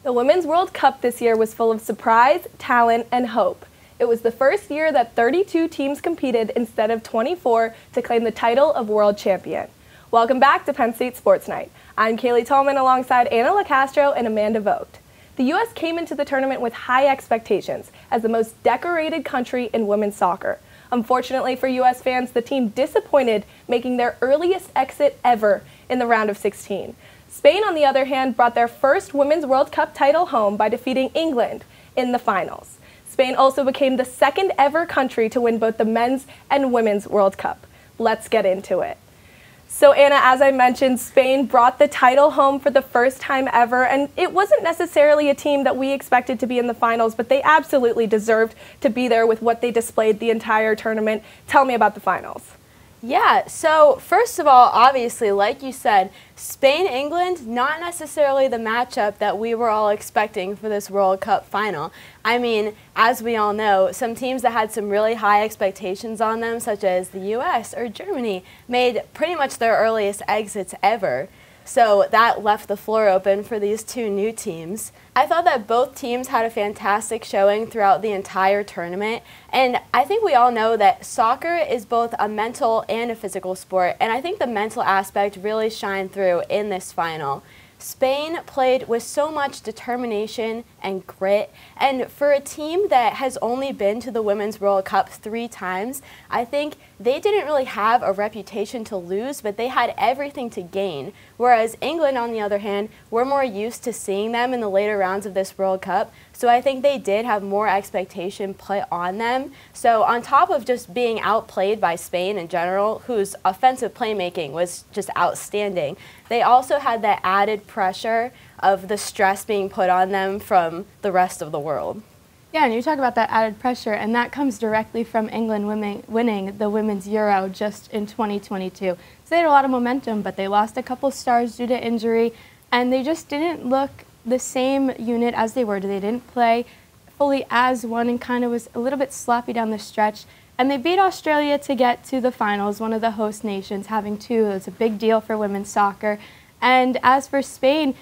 The Women's World Cup this year was full of surprise, talent, and hope. It was the first year that 32 teams competed instead of 24 to claim the title of world champion. Welcome back to Penn State Sports Night. I'm Cailey Thalman alongside LiCastro and Amanda Vogt. The U.S. came into the tournament with high expectations as the most decorated country in women's soccer. Unfortunately for U.S. fans, the team disappointed, making their earliest exit ever in the round of 16. Spain, on the other hand, brought their first Women's World Cup title home by defeating England in the finals. Spain also became the second ever country to win both the Men's and Women's World Cup. Let's get into it. So Anna, as I mentioned, Spain brought the title home for the first time ever, and it wasn't necessarily a team that we expected to be in the finals, but they absolutely deserved to be there with what they displayed the entire tournament. Tell me about the finals. Yeah, so first of all, obviously, like you said, Spain-England, not necessarily the matchup that we were all expecting for this World Cup final. I mean, as we all know, some teams that had some really high expectations on them, such as the US or Germany, made pretty much their earliest exits ever. So that left the floor open for these two new teams. I thought that both teams had a fantastic showing throughout the entire tournament, and I think we all know that soccer is both a mental and a physical sport, and I think the mental aspect really shined through in this final. Spain played with so much determination and grit, and for a team that has only been to the Women's World Cup 3 times, I think they didn't really have a reputation to lose, but they had everything to gain. Whereas England, on the other hand, we're more used to seeing them in the later rounds of this World Cup, so I think they did have more expectation put on them. So on top of just being outplayed by Spain in general, whose offensive playmaking was just outstanding, they also had that added pressure of the stress being put on them from the rest of the world. Yeah, and you talk about that added pressure, and that comes directly from England winning the Women's Euro just in 2022. So they had a lot of momentum, but they lost a couple stars due to injury, and they just didn't look the same unit as they were. They didn't play fully as one and kind of was a little bit sloppy down the stretch. And they beat Australia to get to the finals, one of the host nations, having 2. It's a big deal for women's soccer. And as for Spain,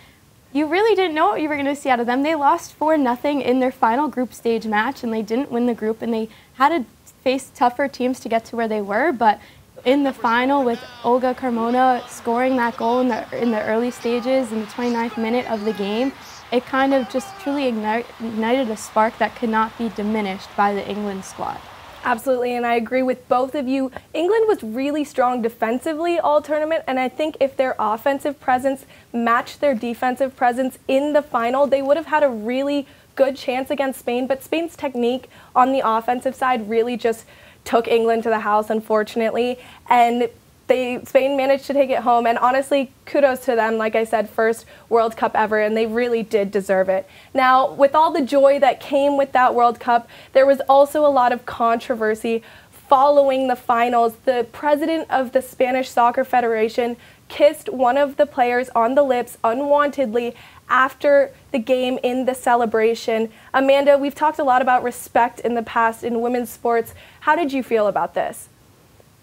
you really didn't know what you were going to see out of them. They lost 4-0 in their final group stage match, and they didn't win the group, and they had to face tougher teams to get to where they were. But in the final, with Olga Carmona scoring that goal in the early stages in the 29th minute of the game, it kind of just truly ignited a spark that could not be diminished by the England squad. Absolutely, and I agree with both of you. England was really strong defensively all tournament, and I think if their offensive presence matched their defensive presence in the final, they would have had a really good chance against Spain, but Spain's technique on the offensive side really just took England to the house, unfortunately, and Spain managed to take it home, and honestly, kudos to them. Like I said, first World Cup ever, and they really did deserve it. Now, with all the joy that came with that World Cup, there was also a lot of controversy following the finals. The president of the Spanish Soccer Federation kissed one of the players on the lips unwantedly after the game in the celebration. Amanda, we've talked a lot about respect in the past in women's sports. How did you feel about this?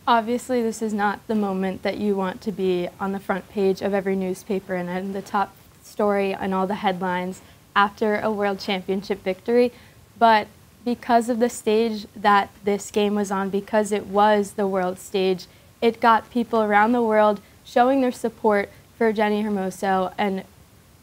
Obviously, this is not the moment that you want to be on the front page of every newspaper and in the top story and all the headlines after a World Championship victory. But because of the stage that this game was on, because it was the world stage, it got people around the world showing their support for Jenni Hermoso and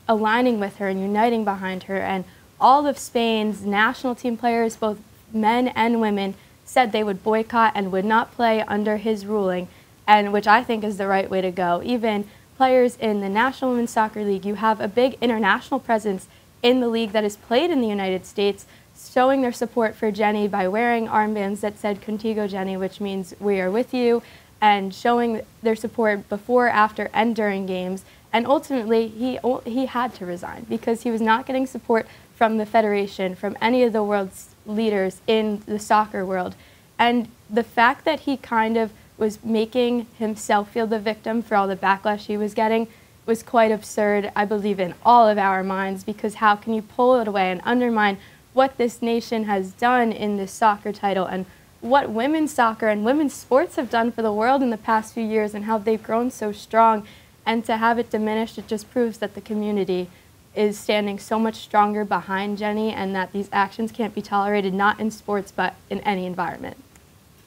aligning with her and uniting behind her. And all of Spain's national team players, both men and women, said they would boycott and would not play under his ruling, and which I think is the right way to go. Even players in the National Women's Soccer League, you have a big international presence in the league that is played in the United States, showing their support for Jenni by wearing armbands that said Contigo Jenni, which means we are with you, and showing their support before, after, and during games. And ultimately, he had to resign because he was not getting support from the federation, from any of the world's leaders in the soccer world. And the fact that he kind of was making himself feel the victim for all the backlash he was getting was quite absurd, I believe, in all of our minds, because how can you pull it away and undermine what this nation has done in this soccer title and what women's soccer and women's sports have done for the world in the past few years and how they've grown so strong. And to have it diminished, it just proves that the community is standing so much stronger behind Jenny, and that these actions can't be tolerated, not in sports, but in any environment.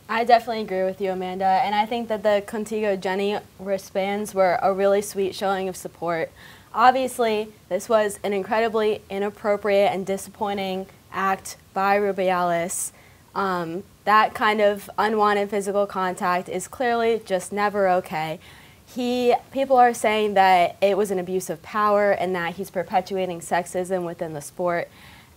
I definitely agree with you, Amanda, and I think that the Contigo Jenny wristbands were a really sweet showing of support. Obviously, this was an incredibly inappropriate and disappointing act by Rubiales. That kind of unwanted physical contact is clearly just never okay. People are saying that it was an abuse of power and that he's perpetuating sexism within the sport.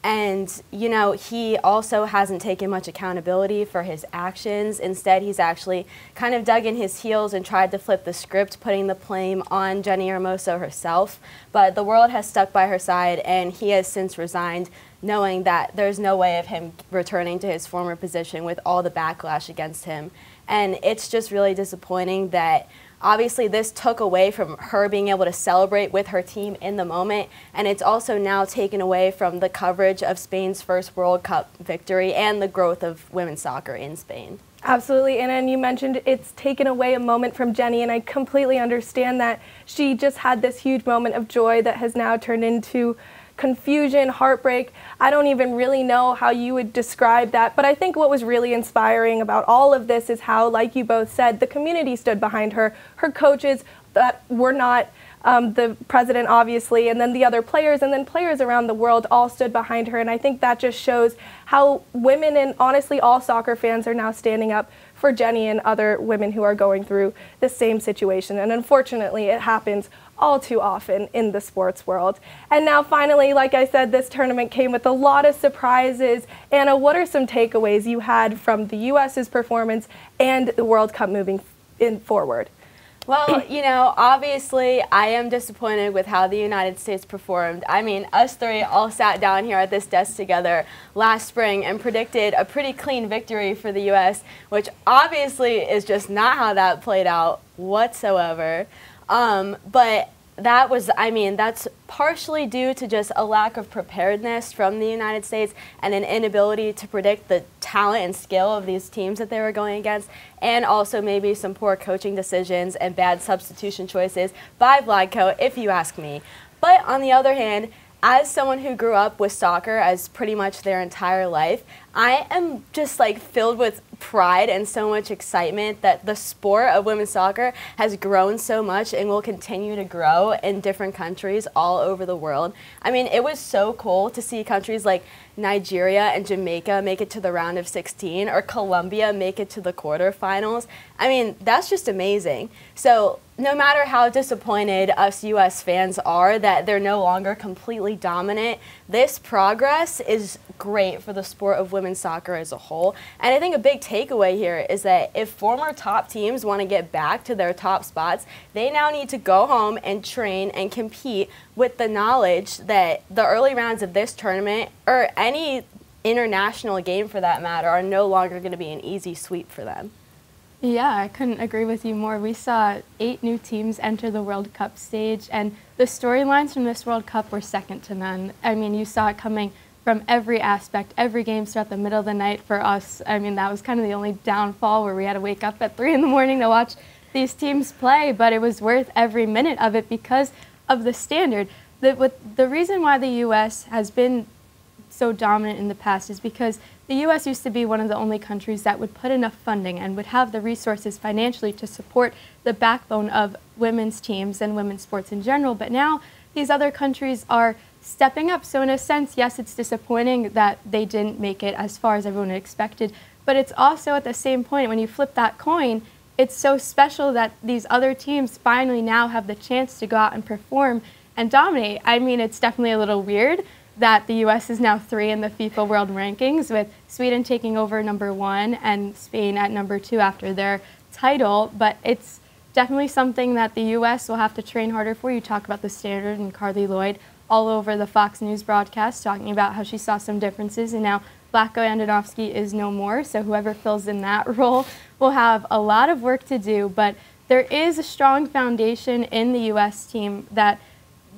And, you know, he also hasn't taken much accountability for his actions. Instead, he's actually kind of dug in his heels and tried to flip the script, putting the blame on Jenny Hermoso herself. But the world has stuck by her side, and he has since resigned, knowing that there's no way of him returning to his former position with all the backlash against him. And it's just really disappointing that obviously this took away from her being able to celebrate with her team in the moment, and it's also now taken away from the coverage of Spain's first World Cup victory and the growth of women's soccer in Spain. Absolutely, and you mentioned it's taken away a moment from Jenny, and I completely understand that. She just had this huge moment of joy that has now turned into confusion, heartbreak. I don't even really know how you would describe that, but I think what was really inspiring about all of this is how, like you both said, the community stood behind her, her coaches that were not the president, obviously, and then the other players, and then players around the world all stood behind her, and I think that just shows how women and honestly all soccer fans are now standing up for Jenny and other women who are going through the same situation, and unfortunately it happens all too often in the sports world. And now finally, like I said, this tournament came with a lot of surprises. Anna, what are some takeaways you had from the U.S.'s performance and the World Cup moving forward? Well, you know, obviously I am disappointed with how the United States performed. I mean, us three all sat down here at this desk together last spring and predicted a pretty clean victory for the U.S., which obviously is just not how that played out whatsoever. But that was, I mean, that's partially due to just a lack of preparedness from the United States and an inability to predict the talent and skill of these teams that they were going against, and also maybe some poor coaching decisions and bad substitution choices by Vlatko, if you ask me. But on the other hand, as someone who grew up with soccer as pretty much their entire life, I am just like filled with pride and so much excitement that the sport of women's soccer has grown so much and will continue to grow in different countries all over the world. I mean, it was so cool to see countries like Nigeria and Jamaica make it to the round of 16, or Colombia make it to the quarterfinals. I mean, that's just amazing. So no matter how disappointed us U.S. fans are that they're no longer completely dominant, this progress is great for the sport of women's soccer as a whole. And I think a big takeaway here is that if former top teams want to get back to their top spots, they now need to go home and train and compete with the knowledge that the early rounds of this tournament, or any international game for that matter, are no longer going to be an easy sweep for them. Yeah, I couldn't agree with you more. We saw 8 new teams enter the World Cup stage, and the storylines from this World Cup were second to none. I mean, you saw it coming from every aspect, every game throughout the middle of the night for us. I mean, that was kind of the only downfall, where we had to wake up at 3 in the morning to watch these teams play, but it was worth every minute of it because of the standard. The reason why the U.S. has been so dominant in the past is because the U.S. used to be one of the only countries that would put enough funding and would have the resources financially to support the backbone of women's teams and women's sports in general. But now these other countries are stepping up. So in a sense, yes, it's disappointing that they didn't make it as far as everyone expected. But it's also at the same point, when you flip that coin, it's so special that these other teams finally now have the chance to go out and perform and dominate. I mean, it's definitely a little weird that the U.S. is now 3 in the FIFA World Rankings, with Sweden taking over #1 and Spain at #2 after their title. But it's definitely something that the U.S. will have to train harder for. You talk about the standard and Carly Lloyd all over the Fox News broadcast talking about how she saw some differences, and now Vlatko Andonovski is no more, so whoever fills in that role will have a lot of work to do. But there is a strong foundation in the U.S. team that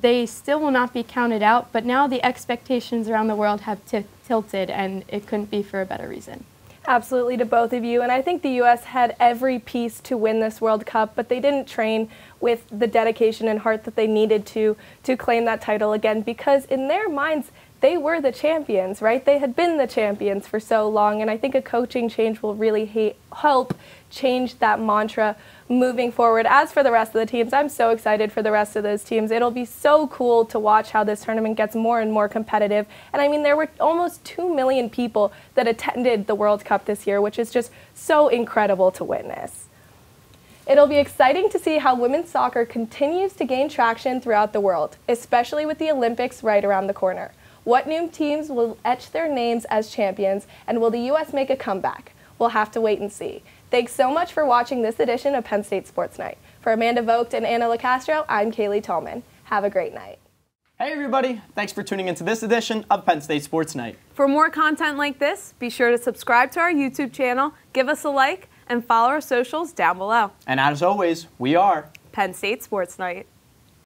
they still will not be counted out, but now the expectations around the world have tilted, and it couldn't be for a better reason. Absolutely, to both of you. And I think the U.S. had every piece to win this World Cup, but they didn't train with the dedication and heart that they needed to claim that title again, because in their minds, they were the champions, right? They had been the champions for so long, and I think a coaching change will really help change that mantra moving forward. As for the rest of the teams, I'm so excited for the rest of those teams. It'll be so cool to watch how this tournament gets more and more competitive. And I mean, there were almost 2 million people that attended the World Cup this year, which is just so incredible to witness. It'll be exciting to see how women's soccer continues to gain traction throughout the world, especially with the Olympics right around the corner. What new teams will etch their names as champions, and will the U.S. make a comeback? We'll have to wait and see. Thanks so much for watching this edition of Penn State Sports Night. For Amanda Vogt and Anna LiCastro, I'm Cailey Thalman. Have a great night. Hey everybody, thanks for tuning into this edition of Penn State Sports Night. For more content like this, be sure to subscribe to our YouTube channel, give us a like, and follow our socials down below. And as always, we are Penn State Sports Night.